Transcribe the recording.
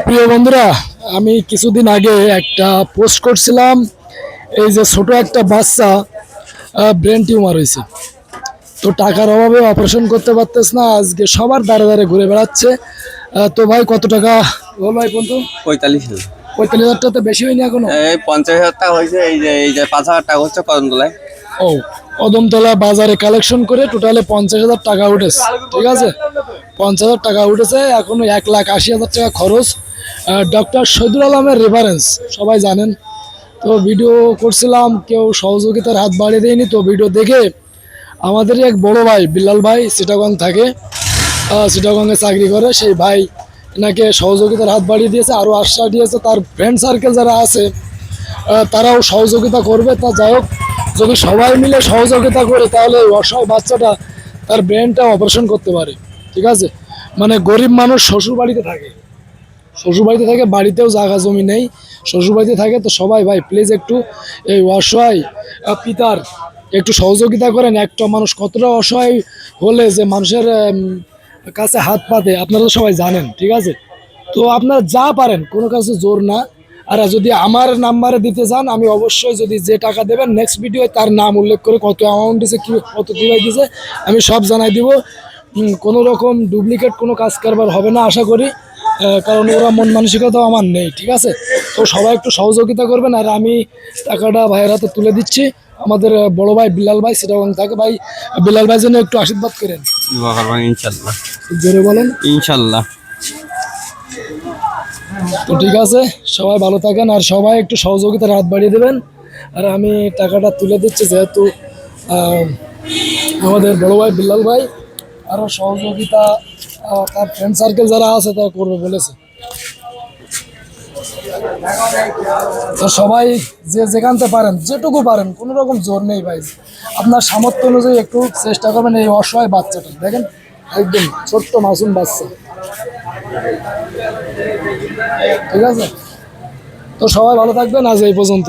প্রিয় বন্ধুরা, আমি কিছুদিন আগে একটা পোস্ট করছিলাম। এই যে ছোট একটা বাচ্চা ব্রেন টিউমার হয়েছে, তো টাকার অভাবে অপারেশন করতে পারতেছ না, আজকে সবার দ্বারে দ্বারে ঘুরে বেড়াচ্ছে। তো ভাই কত টাকা হলো ভাই বন্ধু? 45,000। 45,000 টাকা তো বেশি হয়নি এখনো? এই 50,000 টাকা হয়েছে। এই যে 5,000 টাকা হচ্ছে কদমতলায়। ও, কদমতলা বাজারে কালেকশন করে টোটালে 50,000 টাকা উঠেছে। ঠিক আছে, 50,000 টাকা উঠেছে, এখনো 1,80,000 টাকা খরচ। ডক্টর শহীদুল আলমের রেফারেন্স সবাই জানেন। তো ভিডিও করছিলাম, কেউ সহযোগিতার হাত বাড়িয়ে দেয়নি। তো ভিডিও দেখে আমাদেরই এক বড় ভাই বিল্লাল ভাই চিটাগং থাকে, চিটাগংয়ে চাকরি করে, সেই ভাই এনাকে সহযোগিতার হাত বাড়িয়ে দিয়েছে, আরও আশ্বাস দিয়েছে তার ফ্রেন্ড সার্কেল যারা আছে তারাও সহযোগিতা করবে। তা যাই হোক, যদি সবাই মিলে সহযোগিতা করে তাহলে ওই অসহায় বাচ্চাটা তার ব্রেনটা অপারেশন করতে পারে। ঠিক আছে, মানে গরিব মানুষ শ্বশুরবাড়িতে থাকে, বাড়িতেও জায়গা জমি নেই, শ্বশুরবাড়িতে থাকে। তো সবাই ভাই প্লিজ একটু এই অসহায় পিতার একটু সহযোগিতা করেন। একটা মানুষ কতটা অসহায় হলে যে মানুষের কাছে হাত পাতে আপনারা তো সবাই জানেন। ঠিক আছে, তো আপনারা যা পারেন, কোনো কাছে জোর না। আর যদি আমার নাম্বারে দিতে চান, আমি অবশ্যই, যদি যে টাকা দেবেন নেক্সট ভিডিও তার নাম উল্লেখ করে কত অ্যামাউন্ট দিছে, কত কীভাবে দিছে আমি সব জানাই দিব। কোনো রকম ডুপ্লিকেট কোনো কাজ কারবার হবে না আশা করি, কারণ ওরা মন মানসিকতাও আমার নেই। ঠিক আছে, তো সবাই একটু সহযোগিতা করবেন। আর আমি টাকাটা ভাইয়ের হাতে তুলে দিচ্ছি। আমাদের বড় ভাই বিল্লাল ভাই চিটাগং থাকে, ভাই বিল্লাল ভাই জন্য একটু আশীর্বাদ করেন। ইনশাল্লাহ। জোরে বলেন ইনশাল্লাহ। তো ঠিক আছে, সবাই ভালো থাকেন আর সবাই একটু সহযোগিতার হাত বাড়িয়ে দেবেন। আর আমি টাকাটা তুলে দিচ্ছি, যেহেতু আমাদের বড় ভাই বিল্লাল ভাই আরও সহযোগিতা তার ফ্রেন্ড সার্কেল যারা আছে তারা করবে বলেছে। তো সবাই যে যেখানতে পারেন, যেটুকু পারেন, কোনো রকম জোর নেই ভাই, আপনার সামর্থ্য অনুযায়ী একটু চেষ্টা করবেন। এই অসহায় বাচ্চাটা দেখেন, একদম ছোট্ট মাসুম বাচ্চা। ঠিক আছে, তো সবাই ভালো থাকবেন, আজ এই পর্যন্ত।